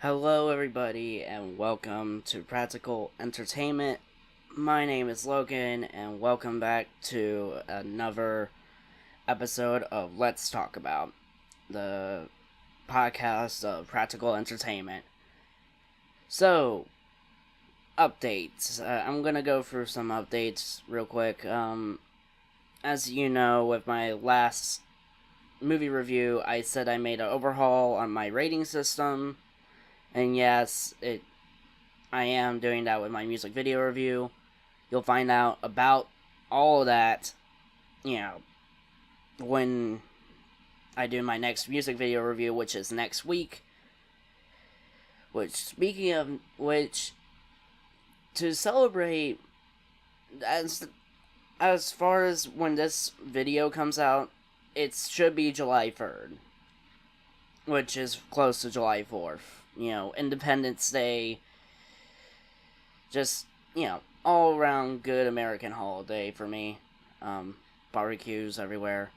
Hello, everybody, and welcome to Practical Entertainment. My name is Logan, and welcome back to another episode of Let's Talk About, the podcast of Practical Entertainment. So, updates. I'm gonna go through some updates real quick. As you know, with my last movie review, I said I made an overhaul on my rating system. And yes, I am doing that with my music video review. You'll find out about all of that, when I do my next music video review, which is next week. Which, speaking of which, to celebrate, as far as when this video comes out, it should be July 3rd, which is close to July 4th. Independence Day, just, all around good American holiday for me. Barbecues everywhere,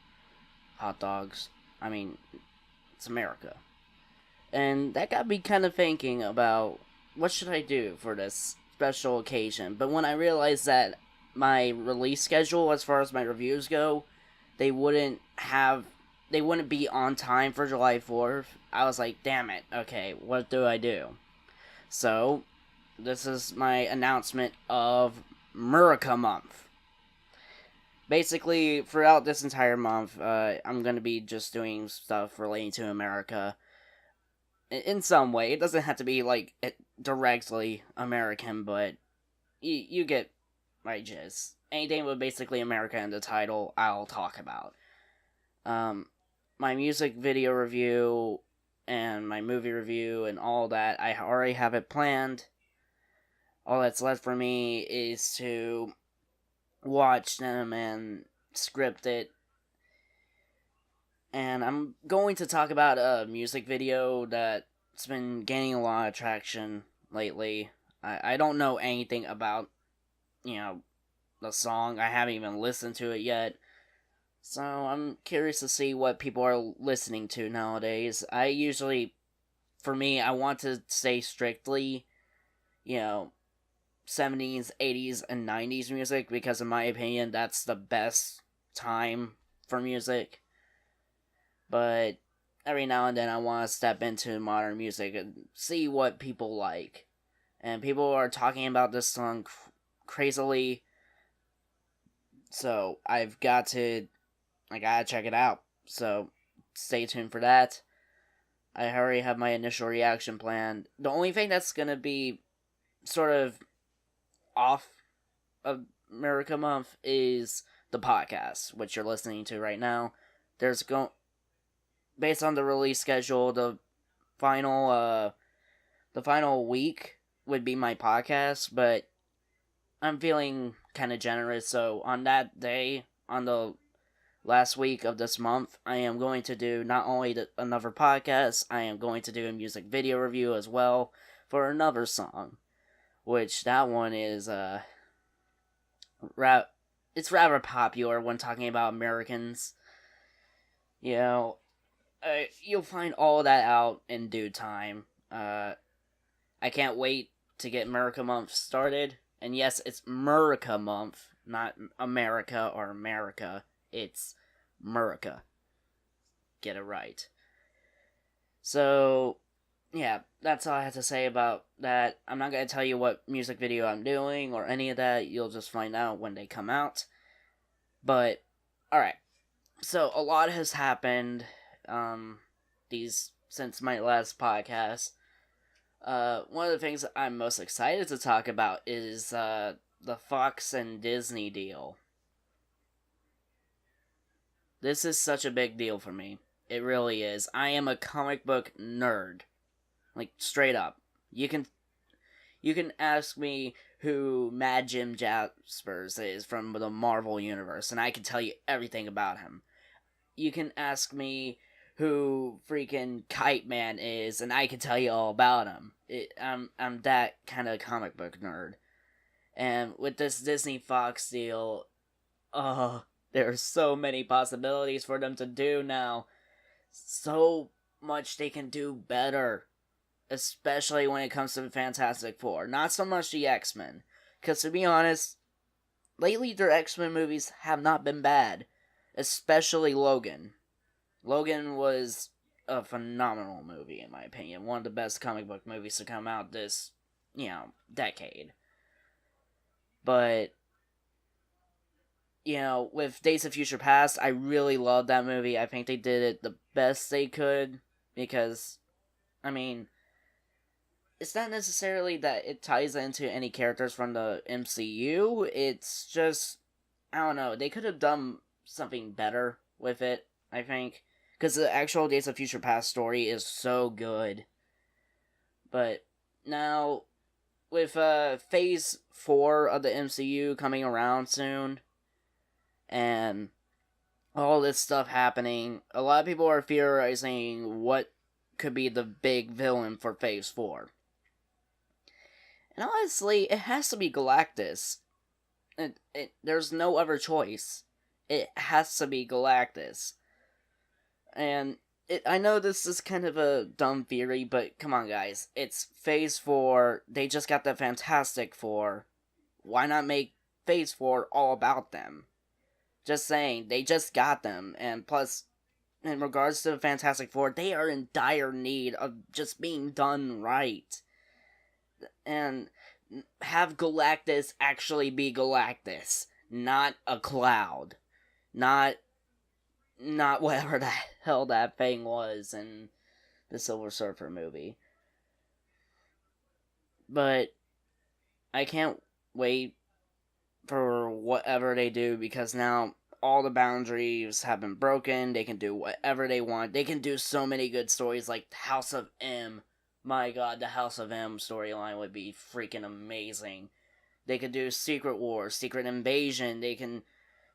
hot dogs. I mean, it's America. And that got me kind of thinking about what should I do for this special occasion. But when I realized that my release schedule, as far as my reviews go, they wouldn't be on time for July 4th. I was like, damn it, okay, what do I do? So, this is my announcement of MURICA Month. Basically, throughout this entire month, I'm going to be just doing stuff relating to America in some way. It doesn't have to be, directly American, but you get my gist. Anything with basically America in the title, I'll talk about. My music video review and my movie review and all that, I already have it planned. All that's left for me is to watch them and script it. And I'm going to talk about a music video that's been gaining a lot of traction lately. I don't know anything about, the song. I haven't even listened to it yet. So I'm curious to see what people are listening to nowadays. For me, I want to stay strictly, 70s, 80s, and 90s music, because in my opinion, that's the best time for music. But every now and then I want to step into modern music and see what people like. And people are talking about this song crazily, so I gotta check it out. So stay tuned for that. I already have my initial reaction planned. The only thing that's gonna be sort of off of MURICA Month is the podcast, which you're listening to right now. Based on the release schedule, the final week would be my podcast, but I'm feeling kind of generous, so on that day, on the last week of this month, I am going to do not only another podcast, I am going to do a music video review as well for another song, which that one is it's rather popular when talking about Americans. You'll find all that out in due time. I can't wait to get MURICA Month started. And yes, it's MURICA Month, not America or America. It's MURICA. Get it right. So, yeah, that's all I have to say about that. I'm not going to tell you what music video I'm doing or any of that. You'll just find out when they come out. But, alright. So, a lot has happened since my last podcast. One of the things I'm most excited to talk about is the Fox and Disney deal. This is such a big deal for me. It really is. I am a comic book nerd. Like, straight up. You can ask me who Mad Jim Jaspers is from the Marvel Universe, and I can tell you everything about him. You can ask me who freaking Kite Man is, and I can tell you all about him. I'm that kind of comic book nerd. And with this Disney Fox deal, there are so many possibilities for them to do now. So much they can do better. especially when it comes to the Fantastic Four. Not so much the X-Men, because to be honest, lately their X-Men movies have not been bad, especially Logan. Logan was a phenomenal movie, in my opinion. One of the best comic book movies to come out this, decade. But, with Days of Future Past, I really loved that movie. I think they did it the best they could, because, it's not necessarily that it ties into any characters from the MCU. It's just, I don't know, they could have done something better with it, I think. Because the actual Days of Future Past story is so good. But now, with Phase 4 of the MCU coming around soon, and all this stuff happening, a lot of people are theorizing what could be the big villain for Phase 4. And honestly, it has to be Galactus. There's no other choice. It has to be Galactus. And I know this is kind of a dumb theory, but come on, guys. It's Phase 4. They just got the Fantastic Four. Why not make Phase 4 all about them? Just saying, they just got them. And plus, in regards to the Fantastic Four, they are in dire need of just being done right. And have Galactus actually be Galactus, not a cloud. Not whatever the hell that thing was in the Silver Surfer movie. But I can't wait for whatever they do, because now all the boundaries have been broken. They can do whatever they want. They can do so many good stories like House of M. My god, the House of M storyline would be freaking amazing. They could do Secret Wars, Secret Invasion. They can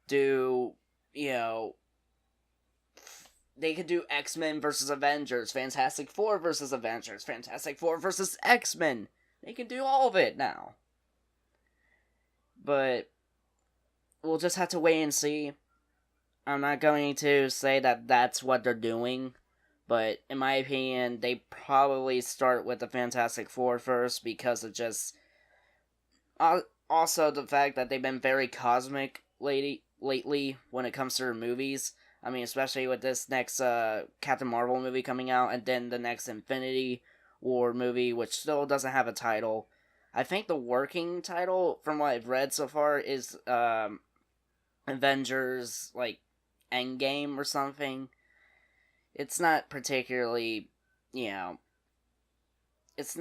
do, they could do X-Men versus Avengers, Fantastic Four versus Avengers, Fantastic Four versus X-Men. They can do all of it now. But we'll just have to wait and see. I'm not going to say that that's what they're doing, but in my opinion, they probably start with the Fantastic Four first, because of just also the fact that they've been very cosmic lately when it comes to their movies. Especially with this next Captain Marvel movie coming out, and then the next Infinity War movie, which still doesn't have a title. I think the working title, from what I've read so far, is Avengers, Endgame or something. It's not particularly, it's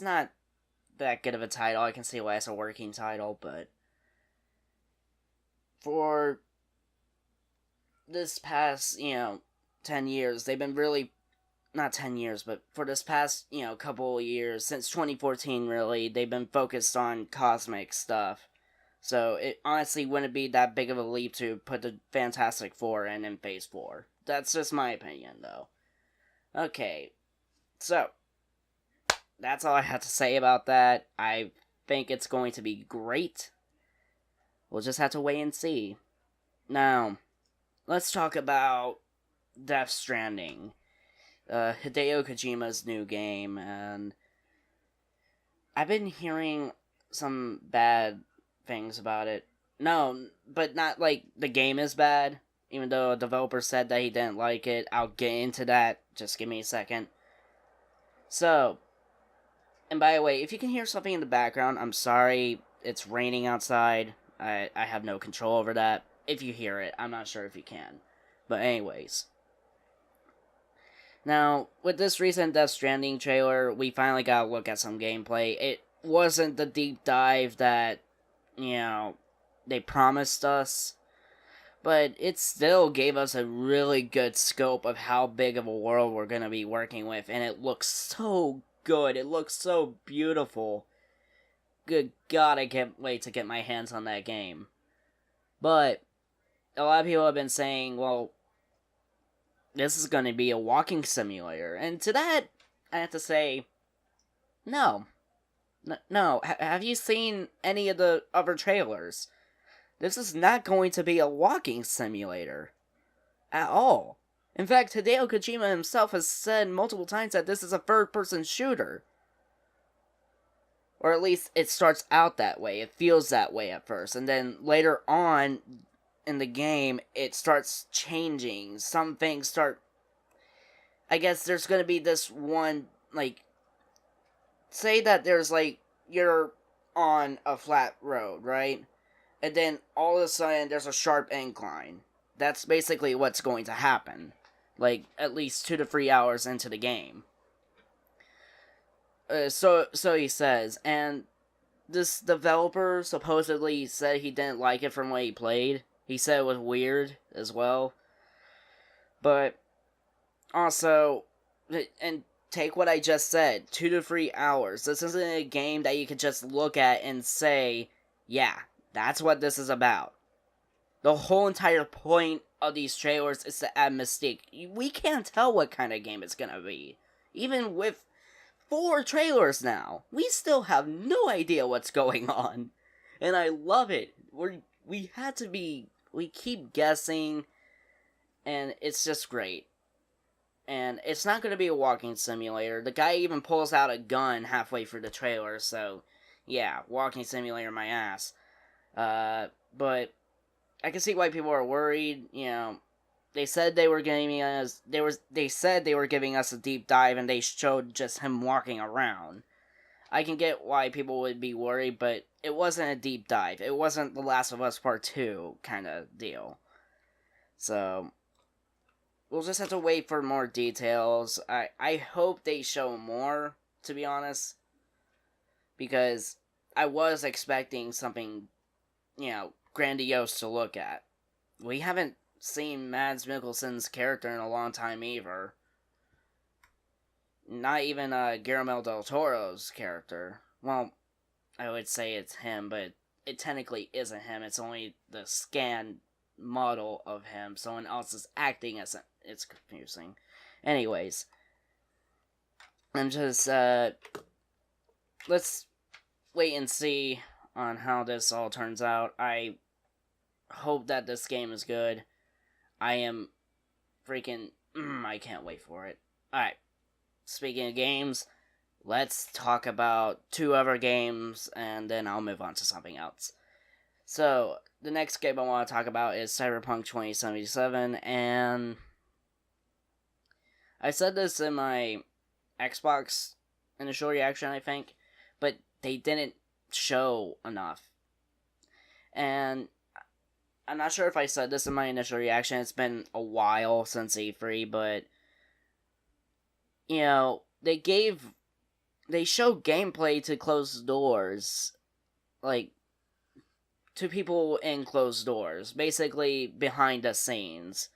not that good of a title. I can see why it's a working title, but for this past, 10 years, they've been really, not 10 years, but for this past, couple of years, since 2014, really, they've been focused on cosmic stuff. So it honestly wouldn't be that big of a leap to put the Fantastic Four in Phase 4. That's just my opinion, though. Okay, so that's all I have to say about that. I think it's going to be great. We'll just have to wait and see. Now, let's talk about Death Stranding, Hideo Kojima's new game, and I've been hearing some bad things about it. No, but not like the game is bad, even though a developer said that he didn't like it. I'll get into that. Just give me a second. So, and by the way, if you can hear something in the background, I'm sorry. It's raining outside. I have no control over that. If you hear it, I'm not sure if you can. But anyways. Now, with this recent Death Stranding trailer, we finally got a look at some gameplay. It wasn't the deep dive that, they promised us, but it still gave us a really good scope of how big of a world we're going to be working with, and it looks so good. It looks so beautiful. Good God, I can't wait to get my hands on that game. But a lot of people have been saying, well, this is going to be a walking simulator. And to that, I have to say, no. No. Have you seen any of the other trailers? This is not going to be a walking simulator. At all. In fact, Hideo Kojima himself has said multiple times that this is a third-person shooter. Or at least it starts out that way. It feels that way at first. And then later on in the game, it starts changing. Some things start... I guess there's going to be this one, like... Say that there's, like, you're on a flat road, right? And then all of a sudden there's a sharp incline. That's basically what's going to happen. Like, at least 2 to 3 hours into the game. So he says, and this developer supposedly said he didn't like it from what he played. He said it was weird as well. But also, and take what I just said, 2 to 3 hours. This isn't a game that you could just look at and say, yeah, that's what this is about. The whole entire point of these trailers is to add mystique. We can't tell what kind of game it's gonna be. Even with 4 trailers now, we still have no idea what's going on. And I love it. We keep guessing, and it's just great. And it's not going to be a walking simulator. The guy even pulls out a gun halfway through the trailer, so yeah, walking simulator my ass. But I can see why people are worried. You know, they said they were giving us a deep dive, and they showed just him walking around. I can get why people would be worried, but it wasn't a deep dive. It wasn't The Last of Us Part 2 kind of deal. So we'll just have to wait for more details. I hope they show more, to be honest, because I was expecting something, grandiose to look at. We haven't seen Mads Mikkelsen's character in a long time either. Not even Guillermo del Toro's character. Well, I would say it's him, but it technically isn't him. It's only the scanned model of him. Someone else is acting as him. It's confusing. Anyways, I'm just, let's wait and see on how this all turns out. I hope that this game is good. I am freaking, I can't wait for it. Alright, speaking of games, let's talk about 2 other games, and then I'll move on to something else. So, the next game I want to talk about is Cyberpunk 2077, and I said this in my Xbox initial reaction, I think, but they didn't show enough. And I'm not sure if I said this in my initial reaction. It's been a while since E3, but they showed gameplay to closed doors, like to people in closed doors, basically behind the scenes.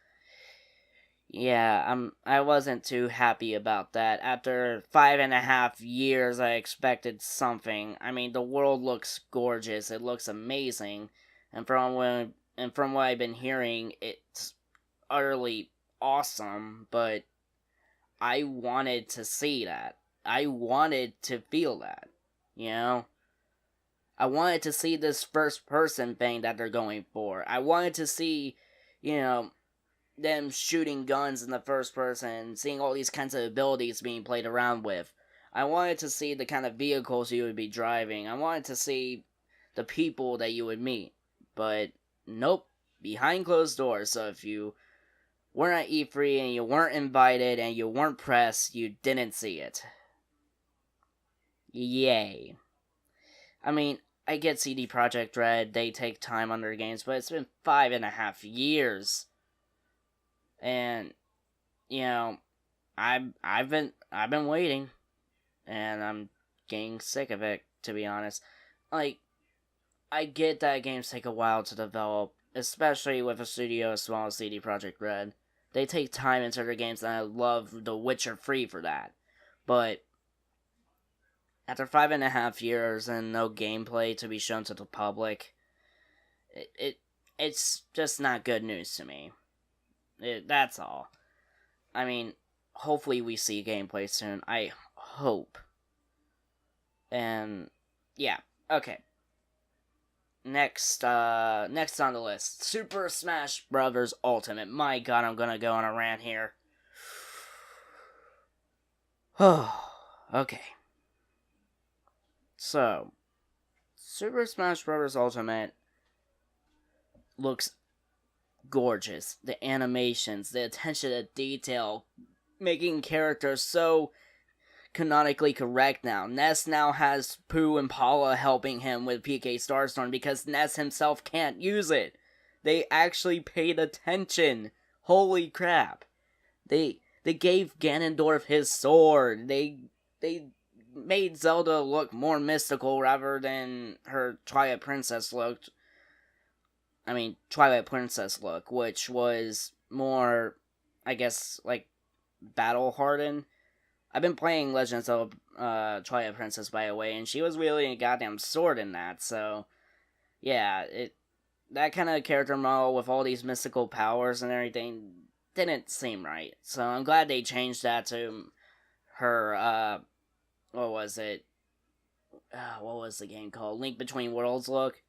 Yeah, I wasn't too happy about that. After 5.5 years, I expected something. I mean, the world looks gorgeous. It looks amazing, and from what I've been hearing, it's utterly awesome. But I wanted to see that. I wanted to feel that. I wanted to see this first-person thing that they're going for. I wanted to see, them shooting guns in the first person, seeing all these kinds of abilities being played around with. I wanted to see the kind of vehicles you would be driving. I wanted to see the people that you would meet. But nope, behind closed doors. So if you weren't at E3 and you weren't invited and you weren't pressed, you didn't see it. Yay. I mean, I get CD Projekt Red, they take time on their games, but it's been 5.5 years. And, I've been waiting, and I'm getting sick of it, to be honest. Like, I get that games take a while to develop, especially with a studio as small as CD Projekt Red. They take time into their games, and I love The Witcher 3 for that. But after 5.5 years and no gameplay to be shown to the public, it's just not good news to me. That's all. I mean, hopefully we see gameplay soon. I hope. And, yeah. Okay. next on the list, Super Smash Bros. Ultimate. My God, I'm gonna go on a rant here. Oh, okay. So, Super Smash Bros. Ultimate looks gorgeous. The animations, the attention to detail, making characters so canonically correct now. Ness now has Pooh and Paula helping him with PK Starstorm because Ness himself can't use it. They actually paid attention. Holy crap. They gave Ganondorf his sword. They made Zelda look more mystical rather than her Twilight Princess look, which was more, I guess, like, battle hardened. I've been playing Legends of Twilight Princess, by the way, and she was wielding a goddamn sword in that, so yeah, that kind of character model with all these mystical powers and everything didn't seem right. So I'm glad they changed that to her, what was it? What was the game called? Link Between Worlds look.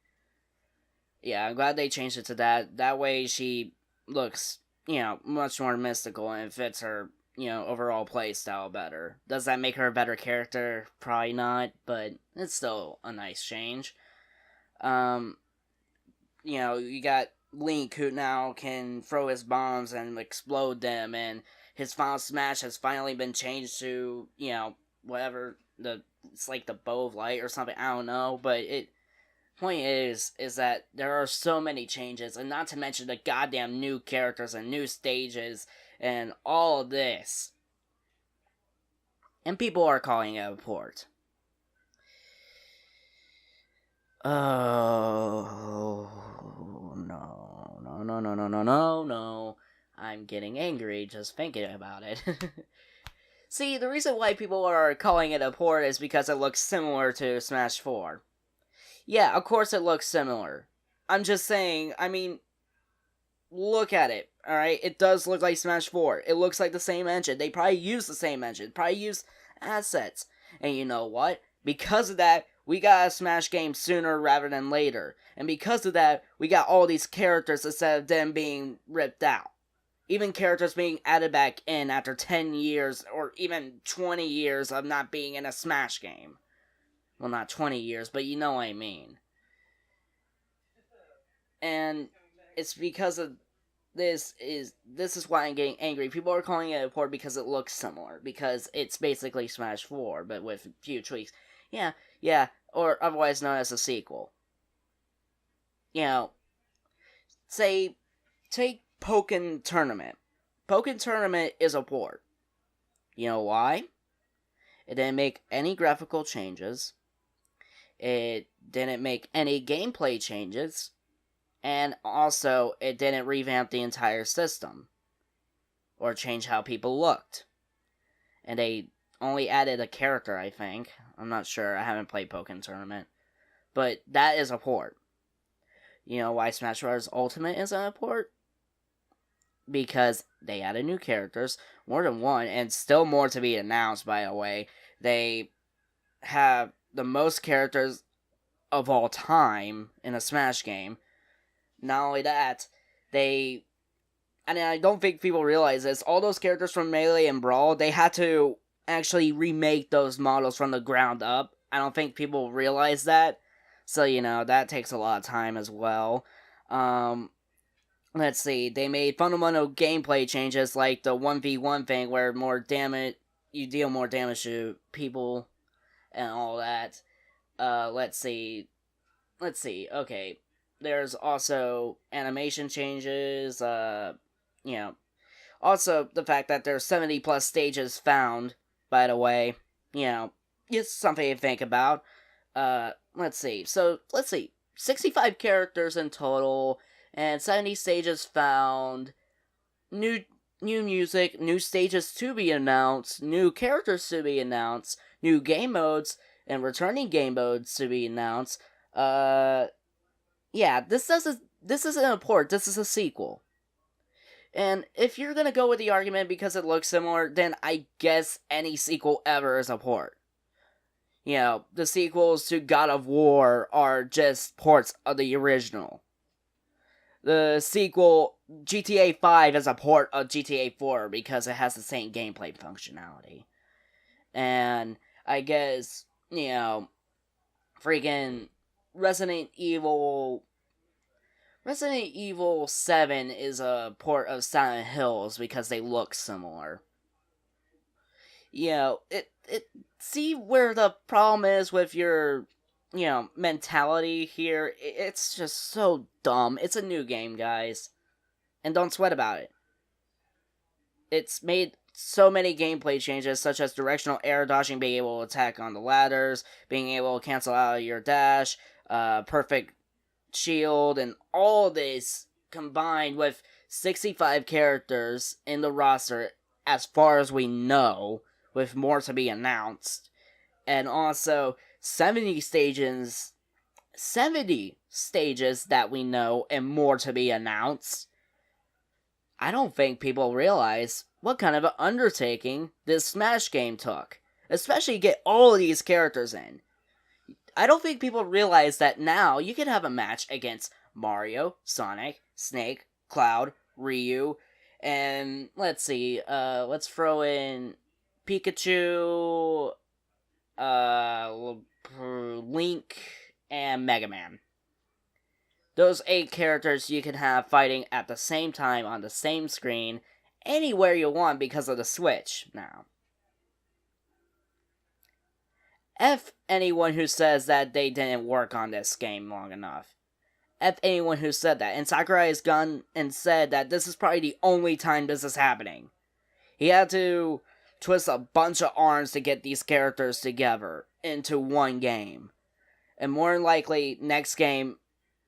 Yeah, I'm glad they changed it to that. That way she looks, much more mystical and it fits her, overall play style better. Does that make her a better character? Probably not, but it's still a nice change. You got Link who now can throw his bombs and explode them, and his final smash has finally been changed to, whatever, it's like the bow of light or something, I don't know, but point is that there are so many changes, and not to mention the goddamn new characters and new stages and all of this. And people are calling it a port. Oh, no. I'm getting angry just thinking about it. See, the reason why people are calling it a port is because it looks similar to Smash 4. Yeah, of course it looks similar. I'm just saying, look at it, alright? It does look like Smash 4. It looks like the same engine. They probably use the same engine. Probably use assets. And you know what? Because of that, we got a Smash game sooner rather than later. And because of that, we got all these characters instead of them being ripped out. Even characters being added back in after 10 years or even 20 years of not being in a Smash game. Well, not 20 years, but you know what I mean. And it's because of this is why I'm getting angry. People are calling it a port because it looks similar. Because it's basically Smash 4, but with a few tweaks. Yeah, or otherwise known as a sequel. Say, take Pokken Tournament. Pokken Tournament is a port. You know why? It didn't make any graphical changes. It didn't make any gameplay changes. And also, it didn't revamp the entire system. Or change how people looked. And they only added a character, I think. I'm not sure. I haven't played Pokken Tournament. But that is a port. You know why Smash Bros. Ultimate isn't a port? Because they added new characters, more than one, and still more to be announced, by the way. They have the most characters of all time in a Smash game. Not only that, I don't think people realize this, all those characters from Melee and Brawl, they had to actually remake those models from the ground up. I don't think people realize that. So, that takes a lot of time as well. Let's see, they made fundamental gameplay changes like the 1v1 thing where you deal more damage to people and all that. Let's see, okay. There's also animation changes, also the fact that there's 70 plus stages found, by the way, it's something to think about. Let's see, 65 characters in total, and 70 stages found, new music, new stages to be announced, new characters to be announced, new game modes, and returning game modes to be announced. This isn't a port, this is a sequel. And if you're gonna go with the argument because it looks similar, then I guess any sequel ever is a port. the sequels to God of War are just ports of the original. The sequel, GTA 5, is a port of GTA 4 because it has the same gameplay functionality. And I guess, freaking Resident Evil 7 is a port of Silent Hills because they look similar. See where the problem is with your, mentality here? It's just so dumb. It's a new game, guys. And don't sweat about it. It's made so many gameplay changes, such as directional air dodging, being able to attack on the ladders, being able to cancel out your dash, perfect shield, and all this combined with 65 characters in the roster, as far as we know, with more to be announced, and also 70 stages that we know and more to be announced. I don't think people realize what kind of an undertaking this Smash game took, especially to get all of these characters in. I don't think people realize that now you can have a match against Mario, Sonic, Snake, Cloud, Ryu, and let's see, let's throw in Pikachu, Link, and Mega Man. Those 8 characters you can have fighting at the same time on the same screen, anywhere you want because of the Switch now. F anyone who says that they didn't work on this game long enough. F anyone who said that. And Sakurai has gone and said that this is probably the only time this is happening. He had to twist a bunch of arms to get these characters together into one game. And more than likely, next game,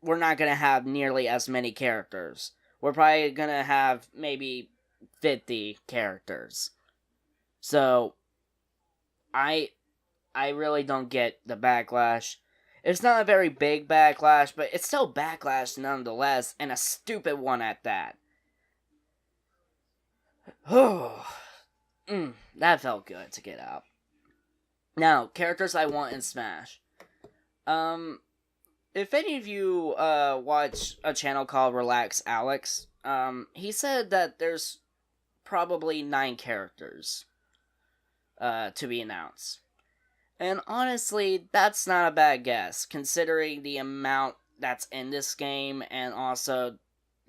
we're not going to have nearly as many characters. We're probably going to have maybe 50 characters. So, I really don't get the backlash. It's not a very big backlash, but it's still backlash nonetheless, and a stupid one at that. That felt good to get out. Now, characters I want in Smash. If any of you watch a channel called Relax Alex, he said that there's probably 9 characters to be announced. And honestly, that's not a bad guess, considering the amount that's in this game, and also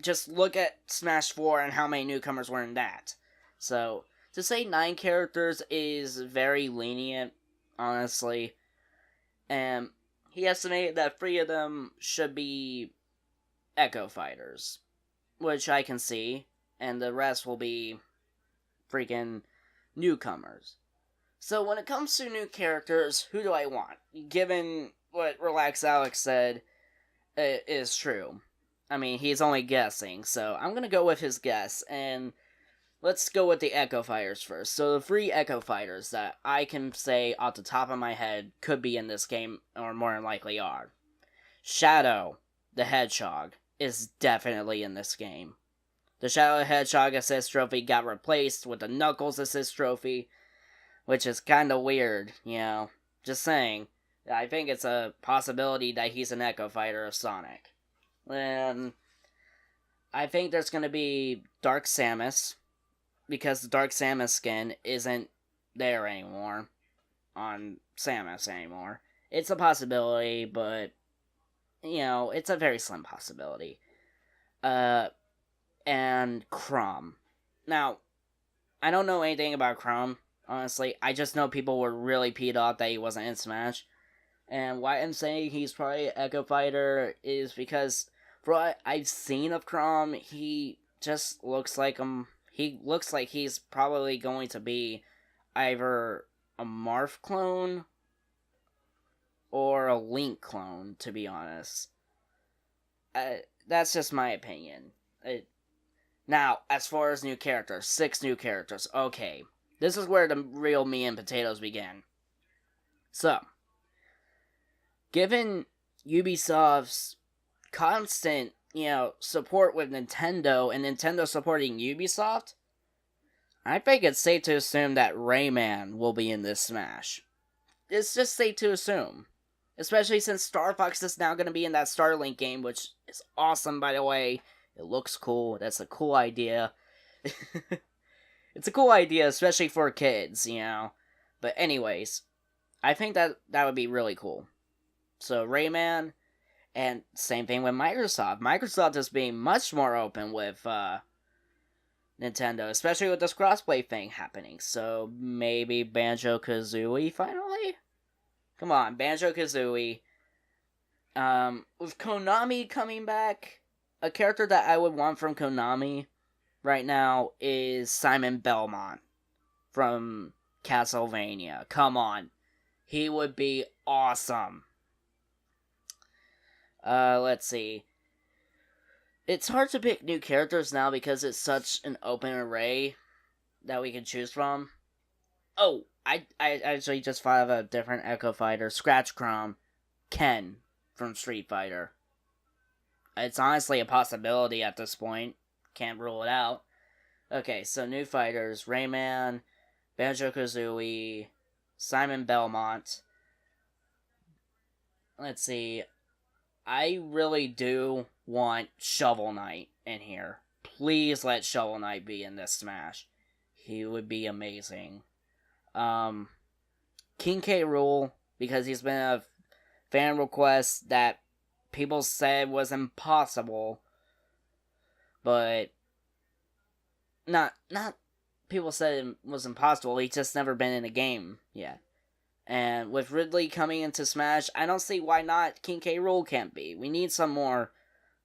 just look at Smash 4 and how many newcomers were in that. So, to say 9 characters is very lenient, honestly. And he estimated that 3 of them should be Echo Fighters, which I can see, and the rest will be freaking newcomers. So when it comes to new characters, who do I want? Given what Relax Alex said is true. I mean, he's only guessing, so I'm gonna go with his guess, and let's go with the Echo Fighters first. So the 3 Echo Fighters that I can say off the top of my head could be in this game, or more than likely are. Shadow the Hedgehog is definitely in this game. The Shadow the Hedgehog assist trophy got replaced with the Knuckles assist trophy, which is kind of weird, Just saying. I think it's a possibility that he's an Echo Fighter of Sonic. And I think there's going to be Dark Samus, because the Dark Samus skin isn't there anymore on Samus anymore. It's a possibility, but, it's a very slim possibility. And Chrom. Now, I don't know anything about Chrom. Honestly, I just know people were really peed off that he wasn't in Smash. And why I'm saying he's probably an Echo Fighter is because, for what I've seen of Chrom, he just looks like he looks like he's probably going to be either a Marth clone or a Link clone, to be honest. That's just my opinion. Now, as far as new characters, 6 new characters. Okay. This is where the real meat and potatoes begin. So, given Ubisoft's constant, support with Nintendo, and Nintendo supporting Ubisoft, I think it's safe to assume that Rayman will be in this Smash. it's just safe to assume. Especially since Star Fox is now going to be in that Starlink game, which is awesome, by the way. It looks cool. That's a cool idea. It's a cool idea, especially for kids, you know. But anyways, I think that would be really cool. So Rayman, and same thing with Microsoft. Microsoft is being much more open with Nintendo, especially with this crossplay thing happening. So maybe Banjo-Kazooie finally? Come on, Banjo-Kazooie. With Konami coming back, a character that I would want from Konami right now is Simon Belmont from Castlevania. Come on. He would be awesome. Let's see. It's hard to pick new characters now because it's such an open array that we can choose from. Oh, I actually just thought of a different Echo Fighter. Scratch Chrome. Ken from Street Fighter. It's honestly a possibility at this point. Can't rule it out. Okay, so new fighters. Rayman, Banjo-Kazooie, Simon Belmont. Let's see. I really do want Shovel Knight in here. Please let Shovel Knight be in this Smash. He would be amazing. King K. Rool, because he's been a fan request that people said was impossible. But not people said it was impossible. He's just never been in a game yet. And with Ridley coming into Smash, I don't see why not King K. Rool can't be. We need some more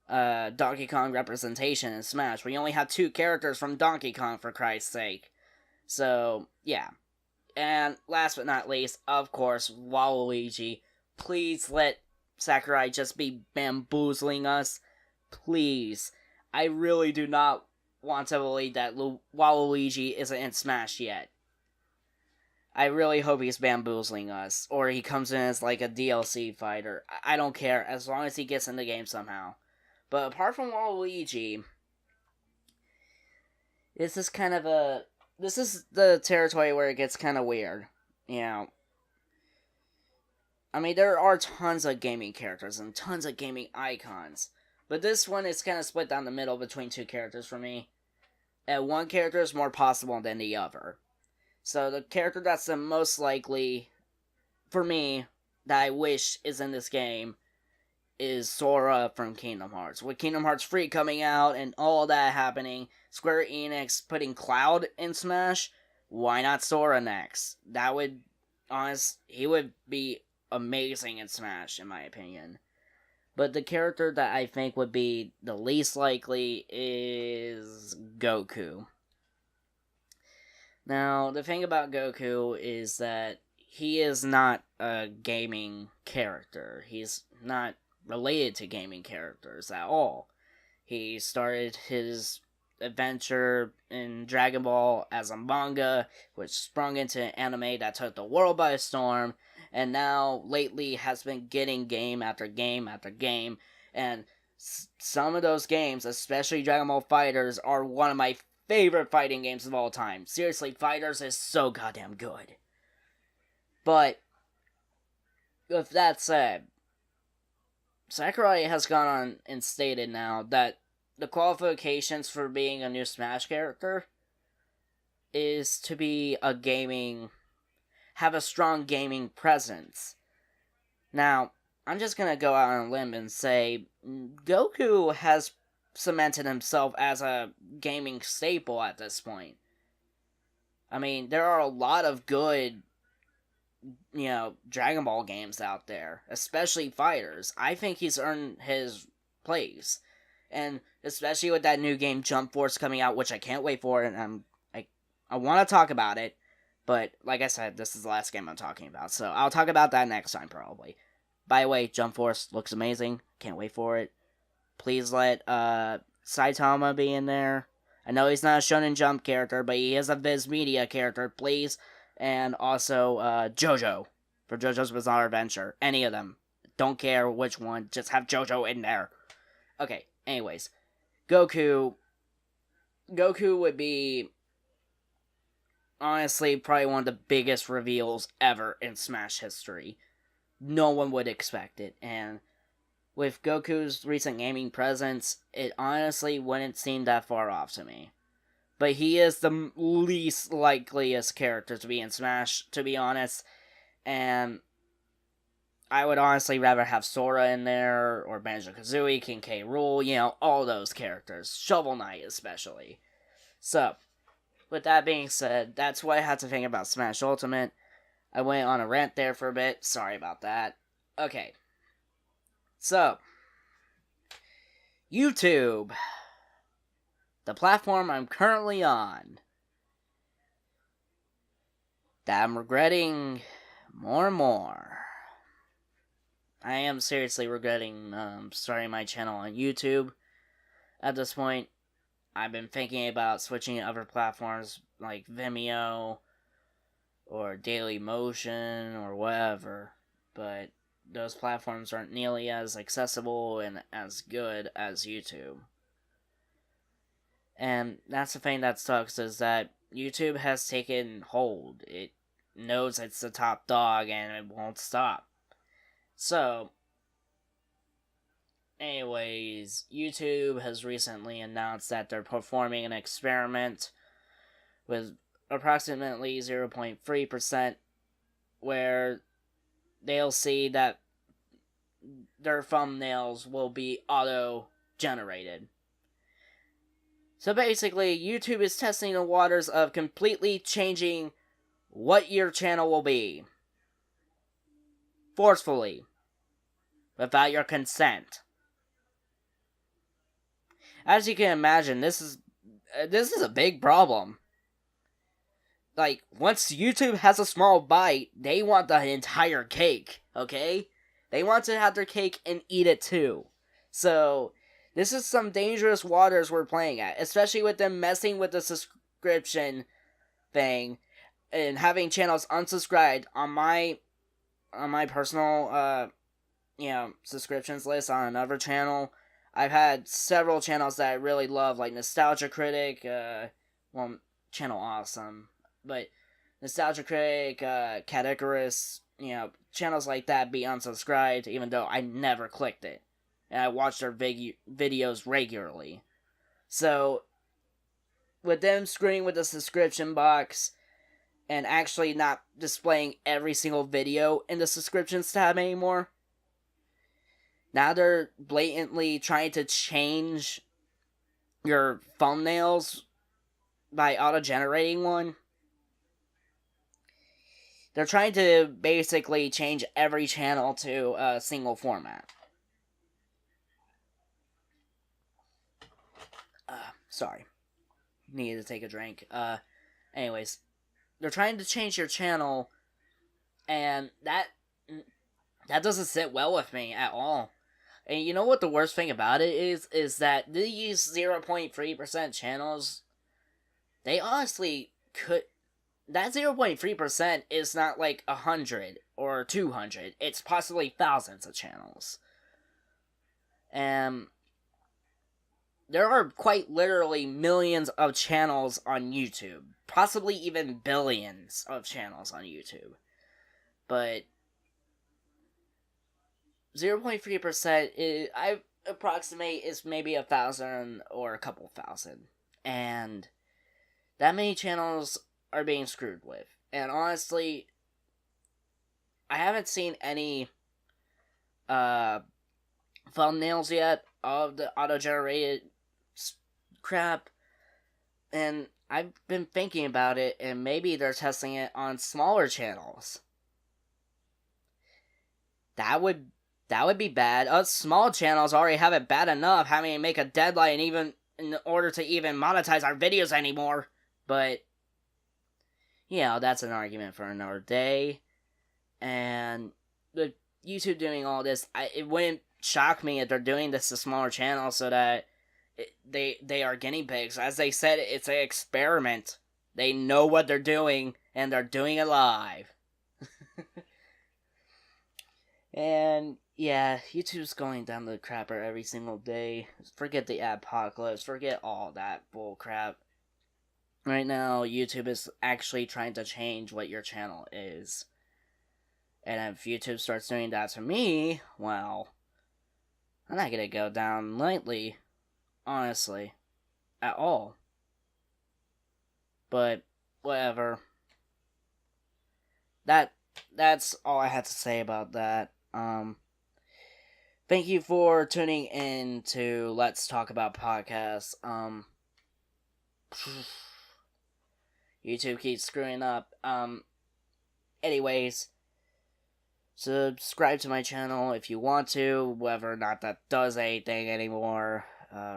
Donkey Kong representation in Smash. We only have 2 characters from Donkey Kong, for Christ's sake. So, yeah. And last but not least, of course, Waluigi. Please let Sakurai just be bamboozling us. Please. I really do not want to believe that Waluigi isn't in Smash yet. I really hope he's bamboozling us, or he comes in as like a DLC fighter. I don't care, as long as he gets in the game somehow. But apart from Waluigi, this is the territory where it gets kind of weird. You know, I mean, there are tons of gaming characters and tons of gaming icons, but this one is kind of split down the middle between 2 characters for me. And one character is more possible than the other. So the character that's the most likely, for me, that I wish is in this game, is Sora from Kingdom Hearts. With Kingdom Hearts 3 coming out and all that happening, Square Enix putting Cloud in Smash, why not Sora next? He would be amazing in Smash, in my opinion. But the character that I think would be the least likely is Goku. Now, the thing about Goku is that he is not a gaming character. He's not related to gaming characters at all. He started his adventure in Dragon Ball as a manga, which sprung into an anime that took the world by storm, and now, lately, has been getting game after game after game, and some of those games, especially Dragon Ball FighterZ, are one of my favorite fighting games of all time. Seriously, FighterZ is so goddamn good. But, with that said, Sakurai has gone on and stated now that the qualifications for being a new Smash character is to be have a strong gaming presence. Now, I'm just gonna go out on a limb and say, Goku has cemented himself as a gaming staple at this point. I mean, there are a lot of good, Dragon Ball games out there, especially fighters. I think he's earned his place. And especially with that new game Jump Force coming out, which I can't wait for, and I want to talk about it, but like I said, this is the last game I'm talking about, so I'll talk about that next time probably. By the way, Jump Force looks amazing, can't wait for it. Please let Saitama be in there. I know he's not a Shonen Jump character, but he is a Viz Media character, please. And also JoJo, for JoJo's Bizarre Adventure. Any of them. Don't care which one, just have JoJo in there. Okay, anyways. Goku would be honestly probably one of the biggest reveals ever in Smash history. No one would expect it, and with Goku's recent gaming presence, it honestly wouldn't seem that far off to me. But he is the least likeliest character to be in Smash, to be honest, and I would honestly rather have Sora in there, or Banjo-Kazooie, King K. Rool, all those characters. Shovel Knight, especially. So, with that being said, that's what I had to think about Smash Ultimate. I went on a rant there for a bit. Sorry about that. Okay. So, YouTube. The platform I'm currently on. That I'm regretting more and more. I am seriously regretting starting my channel on YouTube. At this point, I've been thinking about switching to other platforms like Vimeo or Daily Motion or whatever, but those platforms aren't nearly as accessible and as good as YouTube. And that's the thing that sucks, is that YouTube has taken hold. It knows it's the top dog and it won't stop. So, anyways, YouTube has recently announced that they're performing an experiment with approximately 0.3%, where they'll see that their thumbnails will be auto-generated. So basically, YouTube is testing the waters of completely changing what your channel will be. Forcefully. Without your consent. As you can imagine, this is a big problem. Like, once YouTube has a small bite, they want the entire cake, okay? They want to have their cake and eat it too. So, this is some dangerous waters we're playing at, especially with them messing with the subscription thing and having channels unsubscribed on my personal subscriptions list on another channel. I've had several channels that I really love, like Nostalgia Critic, Channel Awesome, but Nostalgia Critic, Cat Icarus, channels like that be unsubscribed, even though I never clicked it. And I watch their videos regularly. So, with them screwing with the subscription box, and actually not displaying every single video in the subscriptions tab anymore, now they're blatantly trying to change your thumbnails by auto-generating one. They're trying to basically change every channel to a single format. Sorry. Needed to take a drink. Anyways, they're trying to change your channel, and that doesn't sit well with me at all. And you know what the worst thing about it is that these 0.3% channels, they honestly could... That 0.3% is not like 100 or 200. It's possibly thousands of channels. And there are quite literally millions of channels on YouTube. Possibly even billions of channels on YouTube. But 0.3% I approximate is maybe 1,000 or a couple thousand. And that many channels are being screwed with. And honestly, I haven't seen any thumbnails yet of the auto-generated crap. And I've been thinking about it, and maybe they're testing it on smaller channels. That would be bad. Us small channels already have it bad enough having to make a deadline even in order to even monetize our videos anymore. But that's an argument for another day. And the YouTube doing all this, it wouldn't shock me if they're doing this to smaller channels so that they are guinea pigs. As they said, it's an experiment. They know what they're doing, and they're doing it live. And YouTube's going down the crapper every single day. Forget the apocalypse. Forget all that bull crap. Right now, YouTube is actually trying to change what your channel is. And if YouTube starts doing that to me, well, I'm not gonna go down lightly, honestly, at all. But, whatever. That's all I had to say about that. Thank you for tuning in to Let's Talk About Podcasts. YouTube keeps screwing up. Anyways, subscribe to my channel if you want to, whether or not that does anything anymore.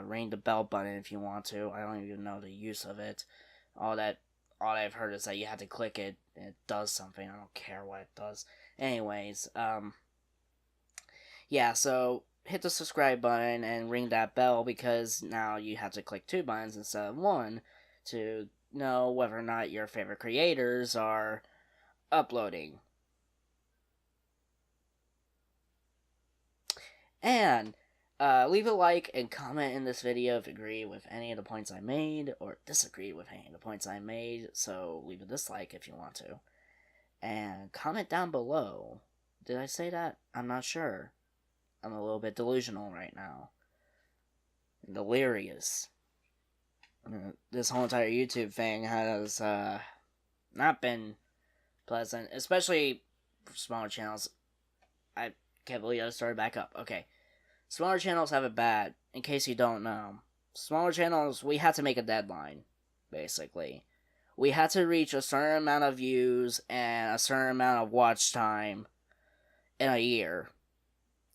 Ring the bell button if you want to. I don't even know the use of it. All I've heard is that you have to click it and it does something. I don't care what it does. Anyways, yeah, so hit the subscribe button and ring that bell, because now you have to click 2 buttons instead of 1 to know whether or not your favorite creators are uploading. And leave a like and comment in this video if you agree with any of the points I made or disagree with any of the points I made. So leave a dislike if you want to. And comment down below. Did I say that? I'm not sure. I'm a little bit delusional right now. Delirious. This whole entire YouTube thing has not been pleasant, especially for smaller channels. I can't believe I started back up. Okay. Smaller channels have it bad, in case you don't know. Smaller channels, we had to make a deadline, basically. We had to reach a certain amount of views and a certain amount of watch time in a year.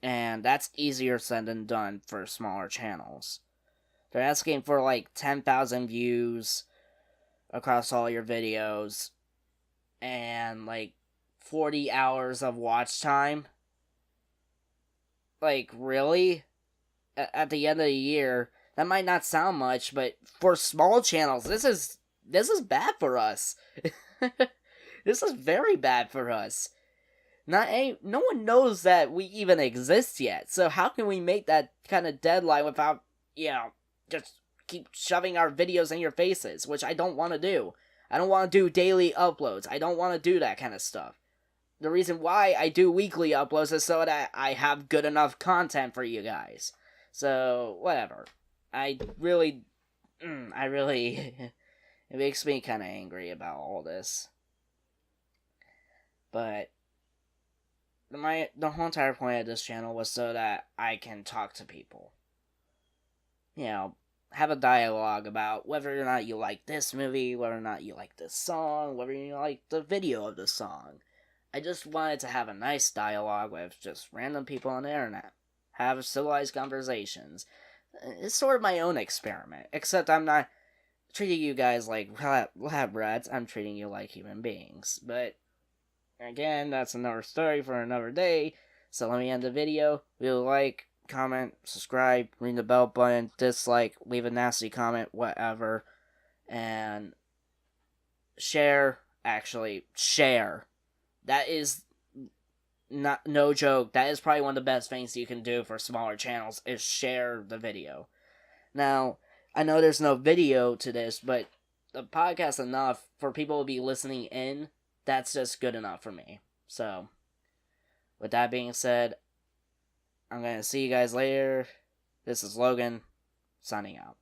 And that's easier said than done for smaller channels. They're asking for like 10,000 views across all your videos and like 40 hours of watch time. Like, really? At the end of the year, that might not sound much, but for small channels, this is bad for us. This is very bad for us. No one knows that we even exist yet. So how can we make that kind of deadline without, just keep shoving our videos in your faces, which I don't want to do. I don't want to do daily uploads. I don't want to do that kind of stuff. The reason why I do weekly uploads is so that I have good enough content for you guys. So, whatever. It makes me kind of angry about all this. But the whole entire point of this channel was so that I can talk to people. Have a dialogue about whether or not you like this movie, whether or not you like this song, whether you like the video of the song. I just wanted to have a nice dialogue with just random people on the internet. Have civilized conversations. It's sort of my own experiment, except I'm not treating you guys like lab rats. I'm treating you like human beings. But again, that's another story for another day. So let me end the video. Leave a like, comment, subscribe, ring the bell button, dislike, leave a nasty comment, whatever. And share. Actually, share. That is no joke. That is probably one of the best things you can do for smaller channels, is share the video. Now, I know there's no video to this, but the podcast enough for people to be listening in, that's just good enough for me. So, with that being said, I'm going to see you guys later. This is Logan, signing out.